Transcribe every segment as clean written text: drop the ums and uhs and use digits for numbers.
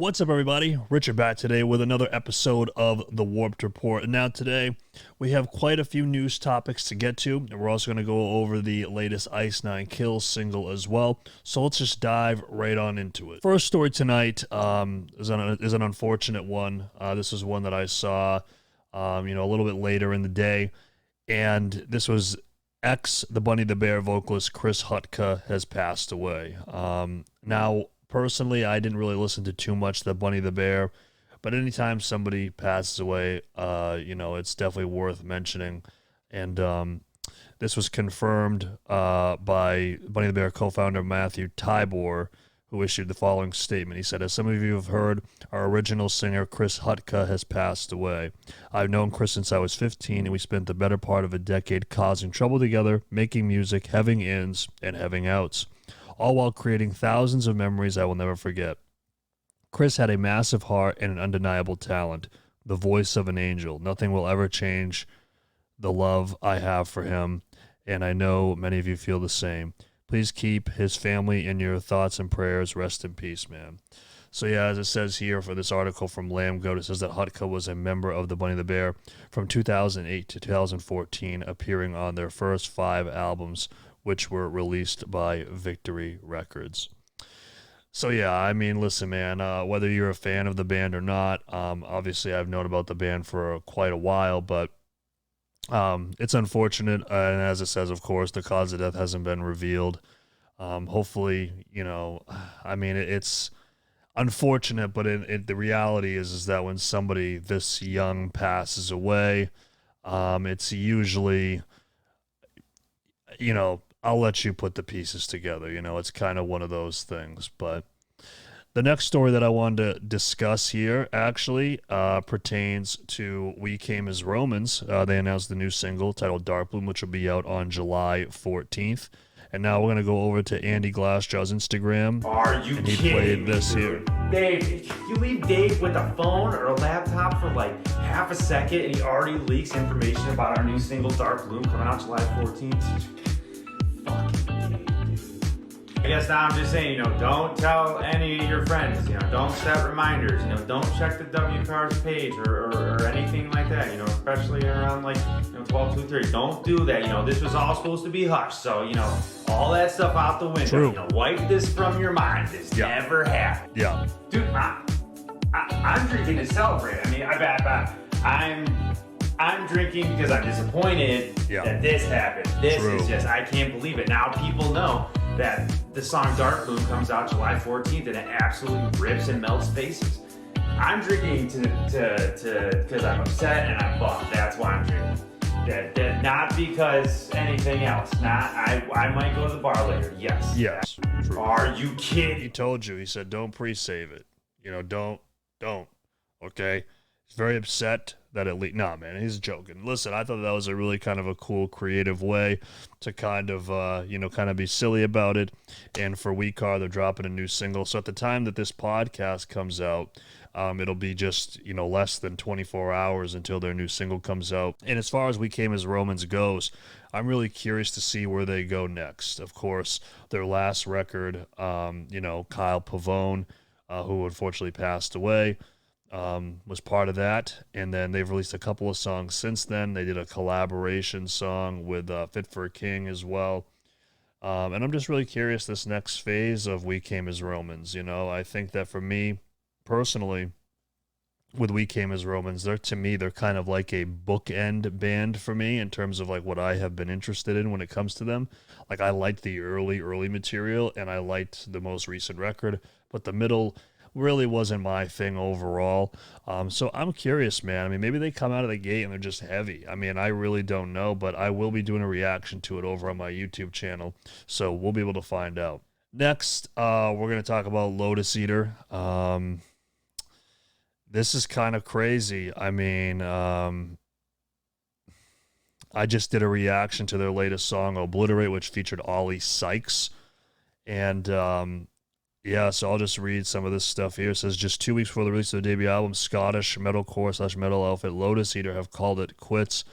What's up, everybody? Richard back today with another episode of The Warped Report. And now today, we have quite a few news topics to get to, and we're also going to go over the latest Ice Nine Kills single as well. So let's just dive right on into it. First story tonight is an unfortunate one. This is one that I saw, a little bit later in the day, and this was the Bunny the Bear vocalist 𝗧𝗛𝗪 has passed away. Now, personally, I didn't really listen to too much the Bunny the Bear, but anytime somebody passes away, it's definitely worth mentioning. And this was confirmed by Bunny the Bear co-founder Matthew Tybor, who issued the following statement. He said, "As some of you have heard, our original singer 𝗧𝗛𝗪 has passed away. I've known Chris since I was 15, and we spent the better part of a decade causing trouble together, making music, having ins and having outs, all while creating thousands of memories I will never forget. Chris had a massive heart and an undeniable talent, the voice of an angel. Nothing will ever change the love I have for him, and I know many of you feel the same. Please keep his family in your thoughts and prayers. Rest in peace, man." So yeah, as it says here for this article from Lamb Goat, it says that 𝗧𝗛𝗪 was a member of the Bunny the Bear from 2008 to 2014, appearing on their first 5 albums, which were released by Victory Records. So yeah, I mean, listen, man, whether you're a fan of the band or not, obviously I've known about the band for quite a while, but it's unfortunate, and as it says, of course, the cause of death hasn't been revealed. Hopefully, it's unfortunate, but the reality is that when somebody this young passes away, it's usually, I'll let you put the pieces together. It's kind of one of those things. But the next story that I wanted to discuss here actually pertains to We Came as Romans. They announced the new single titled Dark Bloom, which will be out on July 14th. And now we're going to go over to Andy Glassjaw's Instagram. Are you and he kidding played this me, here. Dave, you leave Dave with a phone or a laptop for like half a second and he already leaks information about our new single Dark Bloom coming out July 14th. I guess now I'm just saying, don't tell any of your friends, don't set reminders, don't check the WCAR's page or anything like that, especially around like 12, 2, 3. Don't do that, this was all supposed to be hushed, so, all that stuff out the window. True. Wipe this from your mind. This never happened. Yeah. Dude, I'm drinking to celebrate. I'm drinking because I'm disappointed that this happened. This is just, I can't believe it. Now people know that the song Dark Bloom comes out July 14th and it absolutely rips and melts faces. I'm drinking because I'm upset and I'm bummed. That's why I'm drinking. That not because anything else. I might go to the bar later. Yes. True. Are you kidding? He told you. He said, don't pre-save it. Don't. Okay? He's very upset that it leaked. Nah, man, he's joking. Listen, I thought that was a really kind of a cool, creative way to kind of be silly about it. And for WCAR, they're dropping a new single. So at the time that this podcast comes out, it'll be just, less than 24 hours until their new single comes out. And as far as We Came as Romans goes, I'm really curious to see where they go next. Of course, their last record, Kyle Pavone, who unfortunately passed away, was part of that, and then they've released a couple of songs since then. They did a collaboration song with Fit for a King as well, and I'm just really curious this next phase of We Came as Romans. I think that for me personally, with We Came as Romans, they're kind of like a bookend band for me in terms of like what I have been interested in when it comes to them. Like I liked the early material, and I liked the most recent record, but the middle really wasn't my thing overall. So I'm curious, man. Maybe they come out of the gate and they're just heavy. I really don't know, but I will be doing a reaction to it over on my YouTube channel, so we'll be able to find out. Next, we're going to talk about Lotus Eater. This is kind of crazy. I just did a reaction to their latest song, Obliterate, which featured Olly Sykes, and so I'll just read some of this stuff here. It says, just 2 weeks before the release of their debut album, Scottish metalcore /metal outfit Lotus Eater have called it quits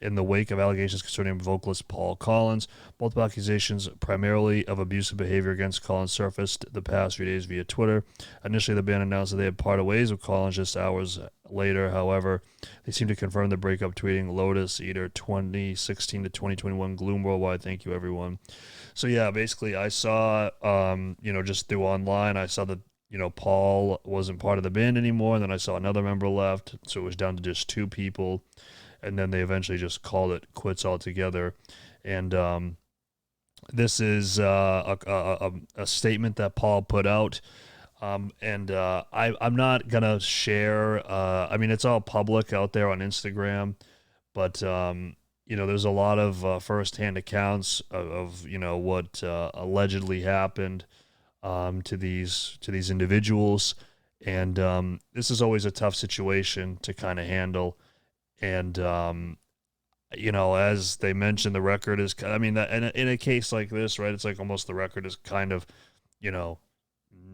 in the wake of allegations concerning vocalist Paul Collins. Multiple accusations, primarily of abusive behavior against Collins, surfaced the past few days via Twitter. Initially, the band announced that they had parted ways with Collins just hours later. However, they seem to confirm the breakup, tweeting Lotus Eater 2016 to 2021 gloom worldwide. Thank you, everyone. So yeah, basically I saw, just through online, I saw that, Paul wasn't part of the band anymore. And then I saw another member left. So it was down to just 2 people. And then they eventually just called it quits altogether. And this is a statement that Paul put out. I'm not going to share, it's all public out there on Instagram, but, there's a lot of firsthand accounts of what allegedly happened to these individuals. And this is always a tough situation to kind of handle. And, as they mentioned, the record is, in a case like this, right, it's like almost the record is kind of,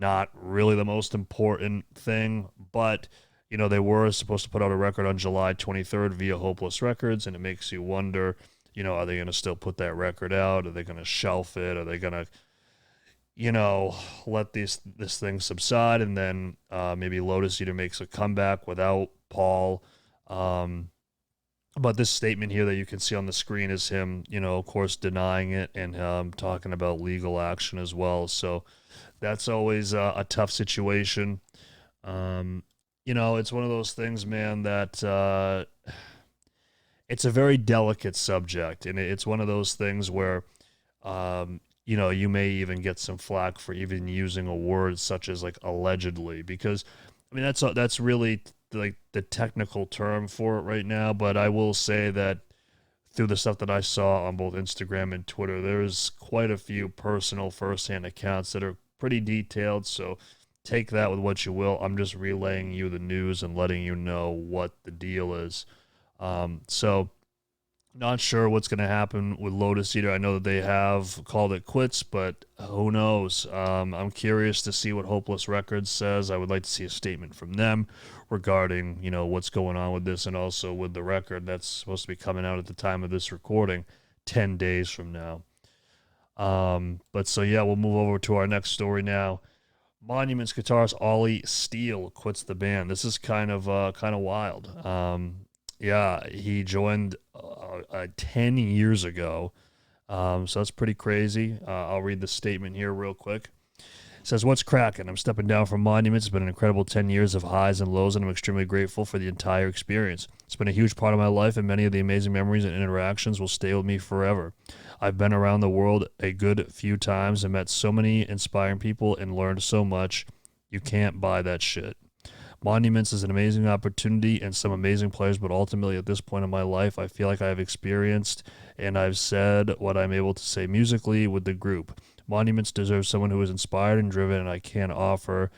not really the most important thing, but, they were supposed to put out a record on July 23rd via Hopeless Records, and it makes you wonder, are they going to still put that record out? Are they going to shelf it? Are they going to, let this thing subside, and then maybe Lotus Eater makes a comeback without Paul? But this statement here that you can see on the screen is him, of course, denying it and talking about legal action as well. So that's always a tough situation. It's one of those things, man, that it's a very delicate subject. And it's one of those things where, you may even get some flack for even using a word such as like allegedly, because that's really like the technical term for it right now. But I will say that through the stuff that I saw on both Instagram and Twitter, there's quite a few personal firsthand accounts that are pretty detailed. So take that with what you will. I'm just relaying you the news and letting you know what the deal is. So not sure what's going to happen with Lotus Eater. I know that they have called it quits, but who knows? I'm curious to see what Hopeless Records says. I would like to see a statement from them regarding, what's going on with this, and also with the record that's supposed to be coming out at the time of this recording 10 days from now. But so, yeah, we'll move over to our next story now. Monuments guitarist Olly Steele quits the band. This is kind of wild. He joined 10 years ago, so that's pretty crazy. I'll read the statement here real quick. It says, "What's cracking? I'm stepping down from Monuments. It's been an incredible 10 years of highs and lows, and I'm extremely grateful for the entire experience. It's been a huge part of my life, and many of the amazing memories and interactions will stay with me forever. I've been around the world a good few times and met so many inspiring people and learned so much. You can't buy that shit. Monuments is an amazing opportunity and some amazing players, but ultimately at this point in my life, I feel like I've experienced and I've said what I'm able to say musically with the group. Monuments deserves someone who is inspired and driven, and I can't offer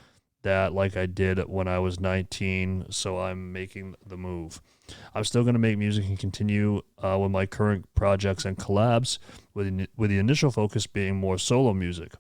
that like I did when I was 19, so I'm making the move. I'm still going to make music and continue with my current projects and collabs, with the initial focus being more solo music.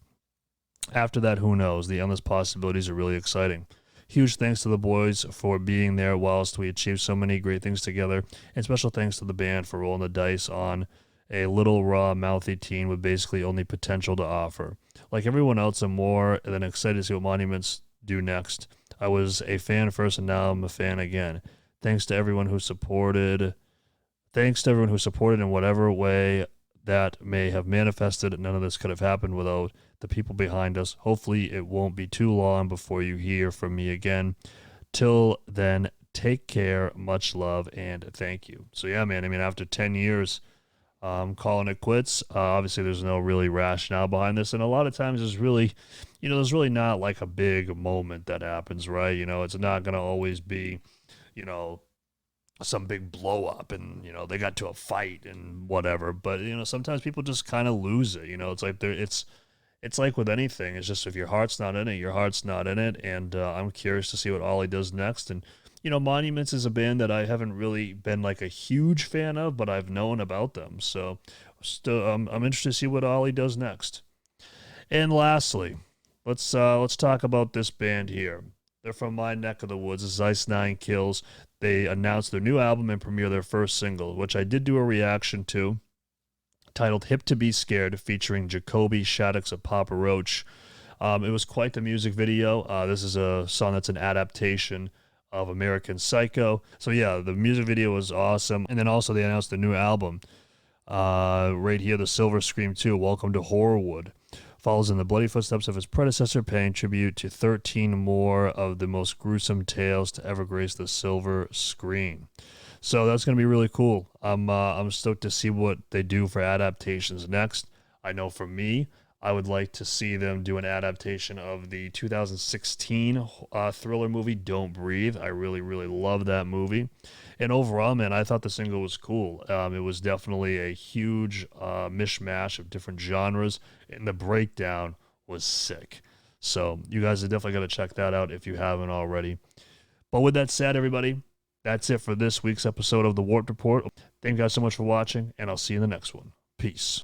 After that, who knows? The endless possibilities are really exciting. Huge thanks to the boys for being there whilst we achieved so many great things together, and special thanks to the band for rolling the dice on a little raw, mouthy teen with basically only potential to offer. Like everyone else, I'm more than excited to see what Monuments do next. I was a fan first, and now I'm a fan again. Thanks to everyone who supported in whatever way that may have manifested. None of this could have happened without the people behind us. Hopefully it won't be too long before you hear from me again. Till then, take care, much love, and thank you." So yeah, man, after 10 years, calling it quits. Obviously there's no really rationale behind this, and a lot of times there's really not like a big moment that happens, right? It's not going to always be, some big blow up and, they got to a fight and whatever. But, sometimes people just kind of lose it. It's like it's like with anything. It's just if your heart's not in it, your heart's not in it. And I'm curious to see what Ollie does next. And, Monuments is a band that I haven't really been like a huge fan of, but I've known about them. So still, I'm interested to see what Ollie does next. And lastly, let's talk about this band here. They're from my neck of the woods. This is Ice Nine Kills. they announced their new album and premiere their first single, which I did do a reaction to, titled Hip to Be Scared, featuring 𝗧𝗛𝗪 𝗪𝗪𝗡. It was quite the music video. This is a song that's an adaptation of American Psycho. So yeah, the music video was awesome. And then also they announced the new album. Right here, The Silver Scream 2, Welcome to Horrorwood. Follows in the bloody footsteps of his predecessor, paying tribute to 13 more of the most gruesome tales to ever grace the silver screen. So that's going to be really cool. I'm stoked to see what they do for adaptations next. I know for me, I would like to see them do an adaptation of the 2016 thriller movie, Don't Breathe. I really, really love that movie. And overall, man, I thought the single was cool. It was definitely a huge mishmash of different genres, and the breakdown was sick. So you guys are definitely going to check that out if you haven't already. But with that said, everybody, that's it for this week's episode of The Warped Report. Thank you guys so much for watching, and I'll see you in the next one. Peace.